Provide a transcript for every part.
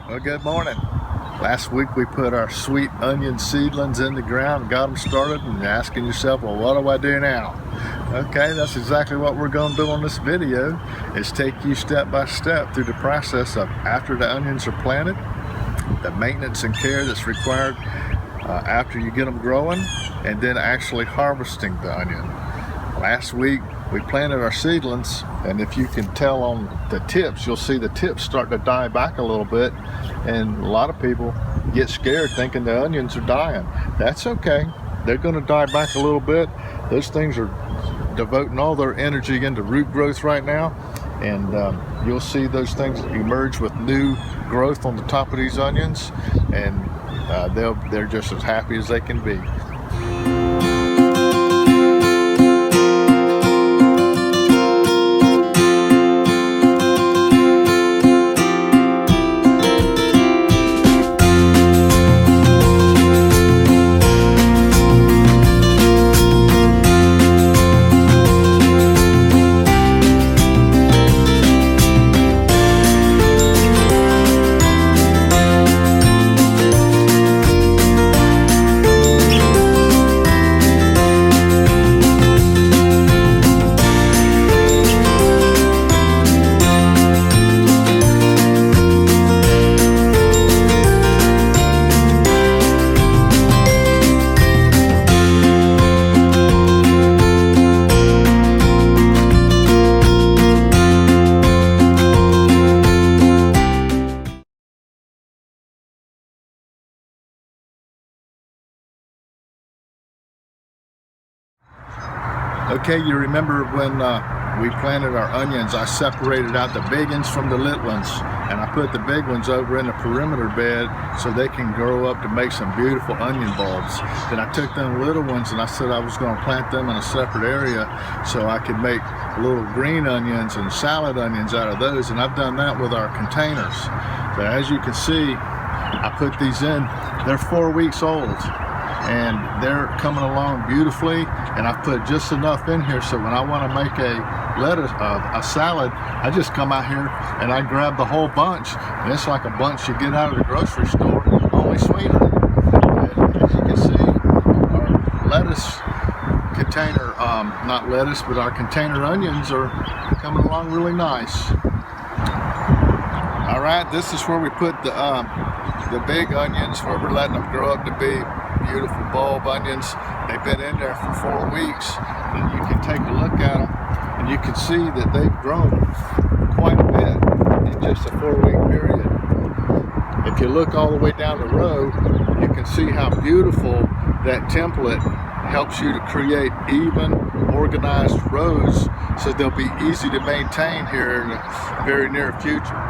Well, good morning. Last week we put our sweet onion seedlings in the ground and got them started, and you're asking yourself, well, what do I do now? Okay, that's exactly what we're going to do on this video, is take you step by step through the process of after the onions are planted, the maintenance and care that's required after you get them growing, and then actually harvesting the onion. Last week we planted our seedlings, and if you can tell on the tips, you'll see the tips start to die back a little bit, and a lot of people get scared thinking the onions are dying. That's okay. They're going to die back a little bit. Those things are devoting all their energy into root growth right now, and you'll see those things emerge with new growth on the top of these onions, and they're just as happy as they can be. Okay, you remember when we planted our onions, I separated out the big ones from the little ones, and I put the big ones over in the perimeter bed so they can grow up to make some beautiful onion bulbs. Then I took them little ones and I said I was going to plant them in a separate area so I could make little green onions and salad onions out of those, and I've done that with our containers. So as you can see, I put these in. They're 4 weeks old, and they're coming along beautifully, and I've put just enough in here so when I want to make a lettuce, a salad, I just come out here and I grab the whole bunch, and it's like a bunch you get out of the grocery store, only sweeter. And as you can see, our lettuce container, not lettuce, but our container onions are coming along really nice. All right, this is where we put the big onions, where we're letting them grow up to be beautiful bulb onions. They've been in there for 4 weeks, and you can take a look at them and you can see that they've grown quite a bit in just a 4-week period. If you look all the way down the row, you can see how beautiful that template helps you to create even, organized rows so they'll be easy to maintain here in the very near future.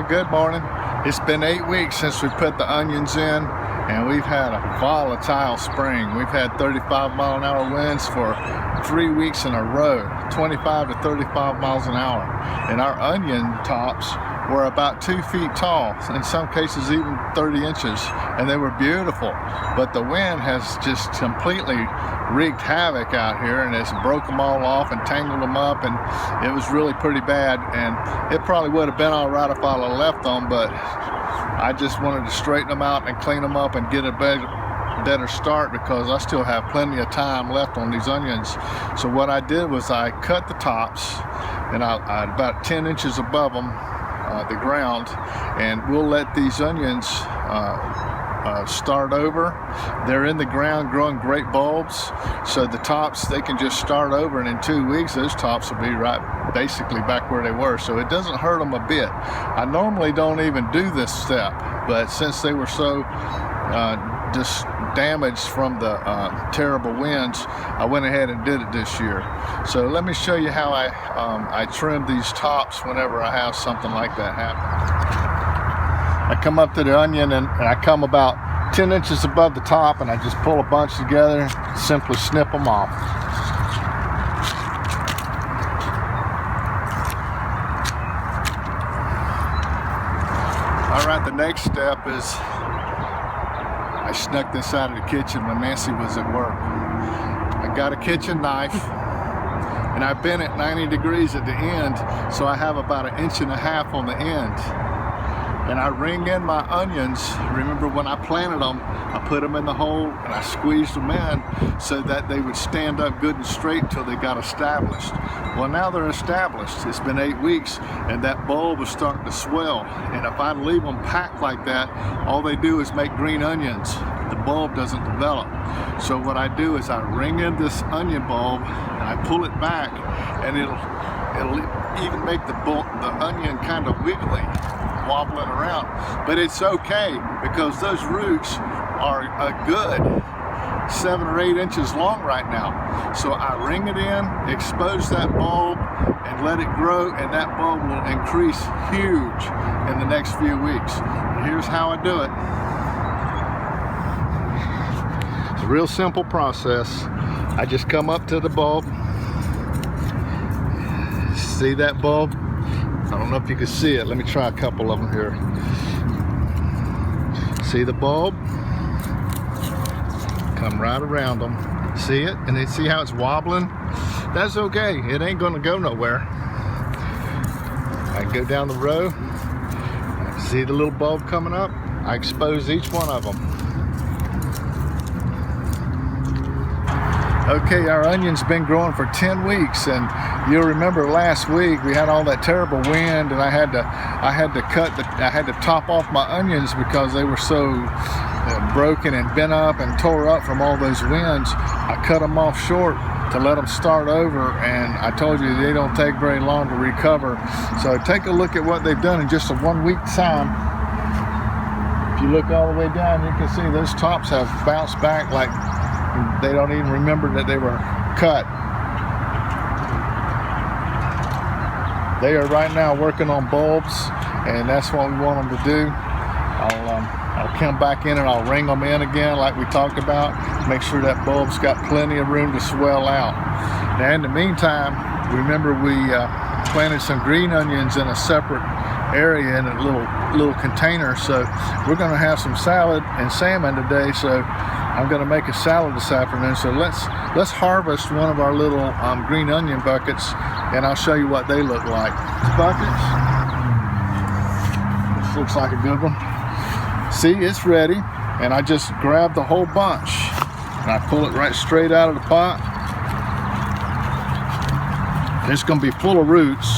Good morning. It's been 8 weeks since we put the onions in, and we've had a volatile spring. We've had 35-mile-an-hour winds for 3 weeks in a row, 25 to 35 miles an hour. And our onion tops were about 2 feet tall, in some cases even 30 inches, and they were beautiful. But the wind has just completely wreaked havoc out here, and it's broke them all off and tangled them up, and it was really pretty bad. And it probably would have been all right if I'd have left them, but I just wanted to straighten them out and clean them up and get a better start, because I still have plenty of time left on these onions. So what I did was I cut the tops, and I about 10 inches above them, the ground, and we'll let these onions start over. They're in the ground growing great bulbs, so the tops, they can just start over, and in 2 weeks those tops will be right basically back where they were, so it doesn't hurt them a bit. I normally don't even do this step, but since they were so just damaged from the terrible winds, I went ahead and did it this year. So let me show you how I trim these tops whenever I have something like that happen. I come up to the onion and I come about 10 inches above the top, and I just pull a bunch together, simply snip them off. Alright, the next step is I snuck this out of the kitchen when Nancy was at work. I got a kitchen knife and I bent it 90 degrees at the end, so I have about 1.5 inches on the end. And I ring in my onions. Remember when I planted them, I put them in the hole and I squeezed them in so that they would stand up good and straight until they got established. Well, now they're established. It's been 8 weeks and that bulb is starting to swell. And if I leave them packed like that, all they do is make green onions. The bulb doesn't develop. So what I do is I ring in this onion bulb and I pull it back, and it'll even make the onion kind of wiggly, wobbling around. But it's okay because those roots are a good 7 or 8 inches long right now. So I ring it in, expose that bulb, and let it grow, and that bulb will increase huge in the next few weeks. Here's how I do it. It's a real simple process. I just come up to the bulb. See that bulb? I don't know if you can see it. Let me try a couple of them here. See the bulb? Come right around them. See it? And then see how it's wobbling? That's okay. It ain't gonna go nowhere. I go down the row. See the little bulb coming up? I expose each one of them. Okay, our onion's been growing for 10 weeks, and you'll remember last week we had all that terrible wind, and I had to top off my onions because they were so broken and bent up and tore up from all those winds. I cut them off short to let them start over, and I told you they don't take very long to recover. So take a look at what they've done in just a 1 week time. If you look all the way down, you can see those tops have bounced back like they don't even remember that they were cut. They are right now working on bulbs, and that's what we want them to do. I'll come back in and I'll ring them in again like we talked about. Make sure that bulb's got plenty of room to swell out. Now in the meantime, remember we planted some green onions in a separate area in a little container. So we're going to have some salad and salmon today. So I'm going to make a salad this afternoon. So let's harvest one of our little green onion buckets, and I'll show you what they look like. Buckets. This looks like a good one. See, it's ready, and I just grab the whole bunch and I pull it right straight out of the pot. It's going to be full of roots.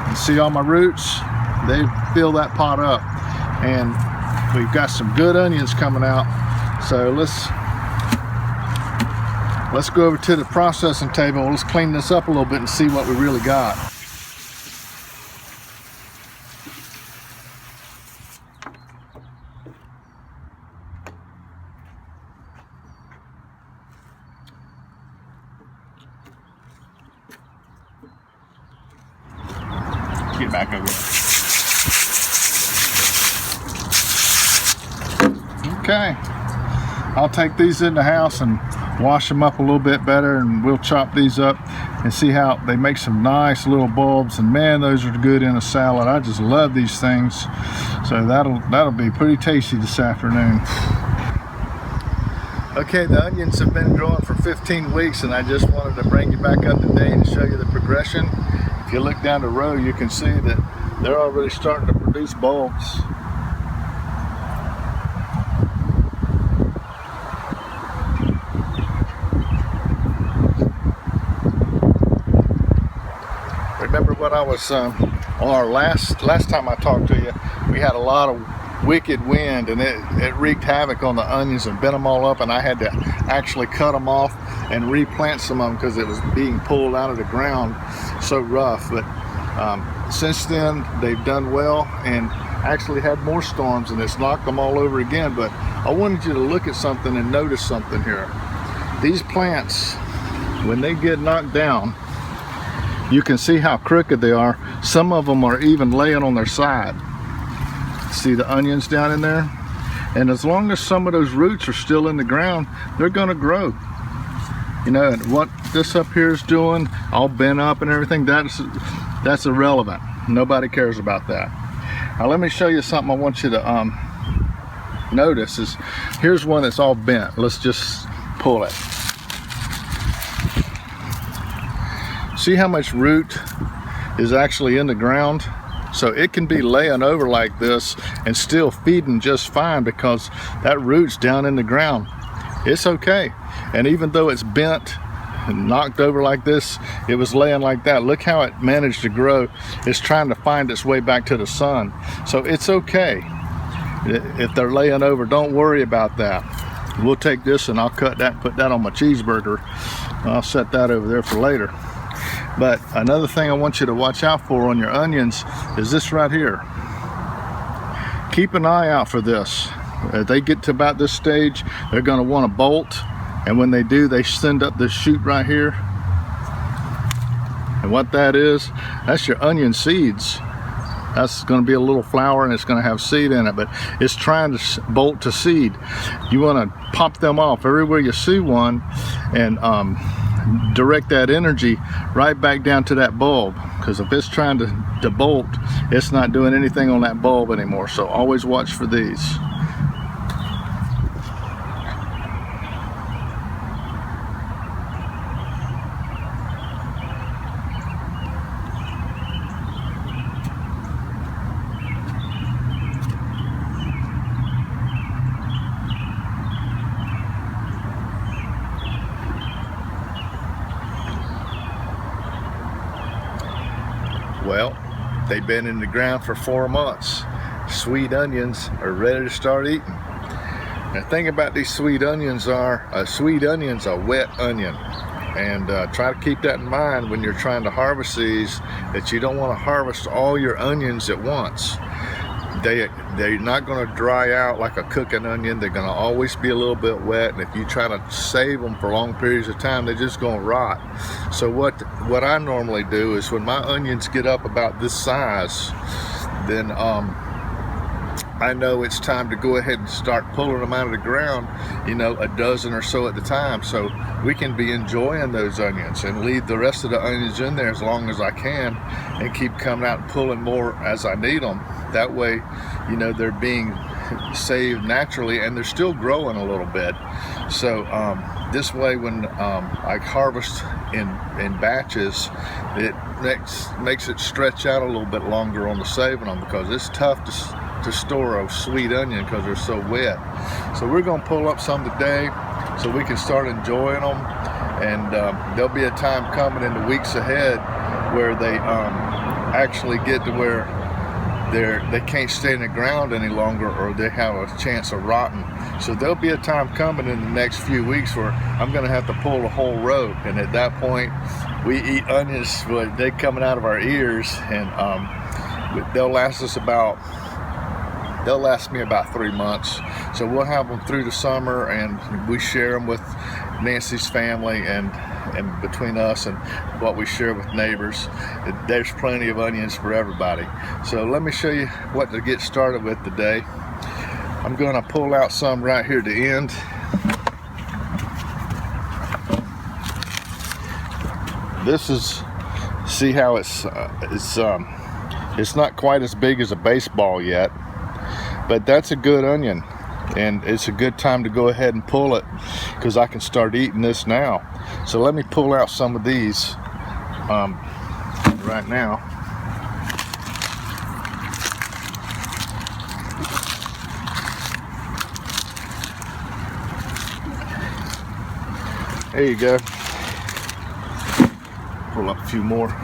And see all my roots? They fill that pot up, and we've got some good onions coming out. So let's go over to the processing table. Let's clean this up a little bit and see what we really got. Get back over here. Okay. I'll take these in the house and wash them up a little bit better, and we'll chop these up and see how they make some nice little bulbs. And man, those are good in a salad. I just love these things. So that'll be pretty tasty this afternoon. Okay, the onions have been growing for 15 weeks, and I just wanted to bring you back up to date and show you the progression. If you look down the row, you can see that they're already starting to produce bulbs. Remember what I was on our last time I talked to you, we had a lot of wicked wind, and it wreaked havoc on the onions and bent them all up, and I had to actually cut them off and replant some of them because it was being pulled out of the ground so rough. But since then they've done well and actually had more storms, and it's knocked them all over again. But I wanted you to look at something and notice something here. These plants, when they get knocked down, you can see how crooked they are. Some of them are even laying on their side. See the onions down in there? And as long as some of those roots are still in the ground, they're gonna grow. You know, and what this up here is doing, all bent up and everything, that's irrelevant. Nobody cares about that. Now let me show you something I want you to notice. Is here's one that's all bent. Let's just pull it. See how much root is actually in the ground? So it can be laying over like this and still feeding just fine because that root's down in the ground. It's okay. And even though it's bent and knocked over like this, it was laying like that. Look how it managed to grow. It's trying to find its way back to the sun. So it's okay. If they're laying over, don't worry about that. We'll take this and I'll cut that, put that on my cheeseburger. I'll set that over there for later. But another thing I want you to watch out for on your onions is this right here. Keep an eye out for this. If they get to about this stage, they're going to want to bolt. And when they do, they send up this shoot right here. And what that is, that's your onion seeds. That's going to be a little flower and it's going to have seed in it, but it's trying to bolt to seed. You want to pop them off everywhere you see one and direct that energy right back down to that bulb, because if it's trying to bolt, it's not doing anything on that bulb anymore. So always watch for these. Well, they've been in the ground for 4 months. Sweet onions are ready to start eating. The thing about these sweet onions are, a sweet onion's a wet onion. And try to keep that in mind when you're trying to harvest these, that you don't want to harvest all your onions at once. They're not going to dry out like a cooking onion. They're going to always be a little bit wet, and if you try to save them for long periods of time, they're just going to rot. So what I normally do is when my onions get up about this size, then I know it's time to go ahead and start pulling them out of the ground, you know, a dozen or so at the time, so we can be enjoying those onions and leave the rest of the onions in there as long as I can and keep coming out and pulling more as I need them. That way, you know, they're being saved naturally and they're still growing a little bit. So this way, when I harvest in batches, it makes it stretch out a little bit longer on the saving them, because it's tough to store a sweet onion because they're so wet. So we're going to pull up some today so we can start enjoying them, and there'll be a time coming in the weeks ahead where they actually get to where they can't stay in the ground any longer, or they have a chance of rotting. So there'll be a time coming in the next few weeks where I'm going to have to pull the whole row, and at that point we eat onions, they're coming out of our ears, and they'll last me about 3 months. So we'll have them through the summer, and we share them with Nancy's family, and between us and what we share with neighbors, there's plenty of onions for everybody. So let me show you what to get started with today. I'm going to pull out some right here at the end. This is, see how it's not quite as big as a baseball yet, but that's a good onion, and it's a good time to go ahead and pull it because I can start eating this now. So let me pull out some of these right now. There you go. Pull up a few more.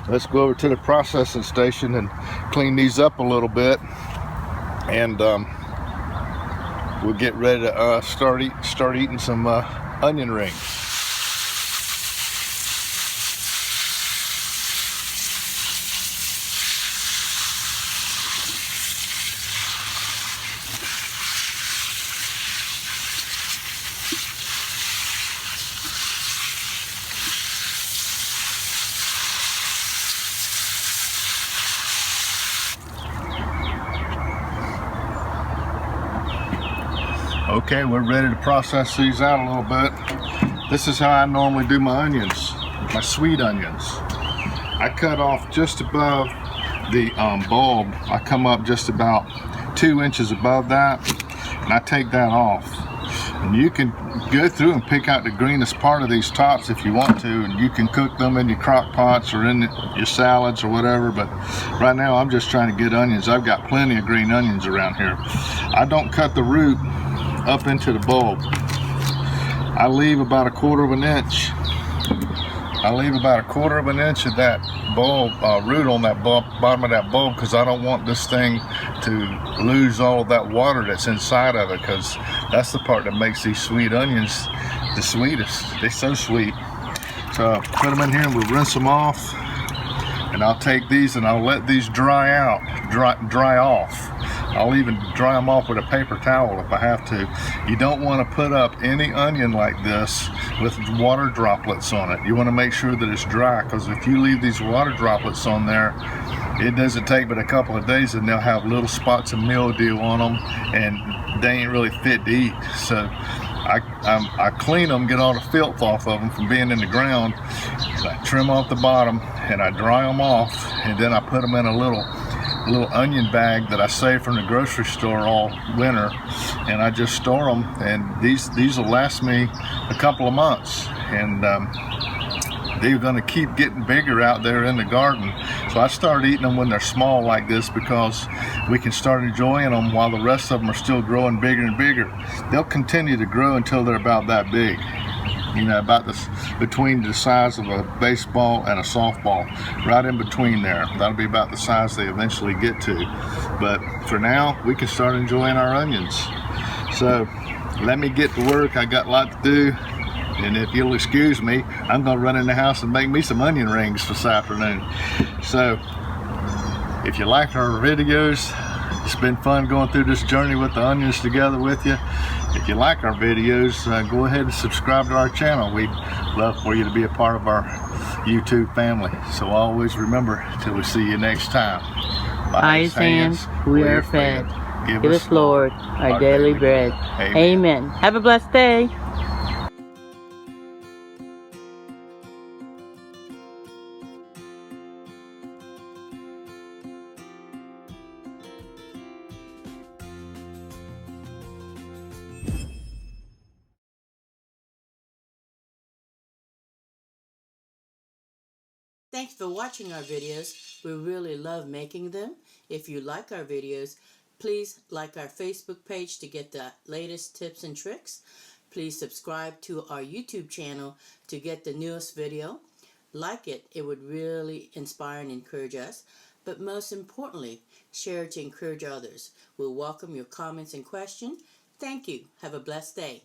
Let's go over to the processing station and clean these up a little bit, and we'll get ready to start eating some onion rings. Okay, we're ready to process these out a little bit. This is how I normally do my onions, my sweet onions. I cut off just above the bulb. I come up just about 2 inches above that, and I take that off. And you can go through and pick out the greenest part of these tops if you want to, and you can cook them in your crock pots or in your salads or whatever, but right now I'm just trying to get onions. I've got plenty of green onions around here. I don't cut the root up into the bulb. I leave about 1/4 of an inch. I leave about 1/4 of an inch of that bulb root on that bottom of that bulb, because I don't want this thing to lose all of that water that's inside of it, because that's the part that makes these sweet onions the sweetest. They're so sweet. So I'll put them in here and we'll rinse them off, and I'll take these and I'll let these dry out, dry off. I'll even dry them off with a paper towel if I have to. You don't want to put up any onion like this with water droplets on it. You want to make sure that it's dry, because if you leave these water droplets on there, it doesn't take but a couple of days and they'll have little spots of mildew on them, and they ain't really fit to eat. So I clean them, get all the filth off of them from being in the ground. So I trim off the bottom and I dry them off, and then I put them in a little onion bag that I save from the grocery store all winter, and I just store them, and these will last me a couple of months, and they're going to keep getting bigger out there in the garden. So I start eating them when they're small like this, because we can start enjoying them while the rest of them are still growing bigger and bigger. They'll continue to grow until they're about that big. You know, about this, between the size of a baseball and a softball, right in between there. That'll be about the size they eventually get to. But for now, we can start enjoying our onions. So let me get to work. I got a lot to do, and if you'll excuse me, I'm gonna run in the house and make me some onion rings this afternoon. So if you like our videos, it's been fun going through this journey with the onions together with you. If you like our videos, go ahead and subscribe to our channel. We'd love for you to be a part of our YouTube family. So always remember, till we see you next time. By His hands we are fed. Give us, Lord, our daily bread. Amen. Have a blessed day. Thanks for watching our videos. We really love making them. If you like our videos, please like our Facebook page to get the latest tips and tricks. Please subscribe to our YouTube channel to get the newest video. Like it, it would really inspire and encourage us. But most importantly, share it to encourage others. We'll welcome your comments and questions. Thank you. Have a blessed day.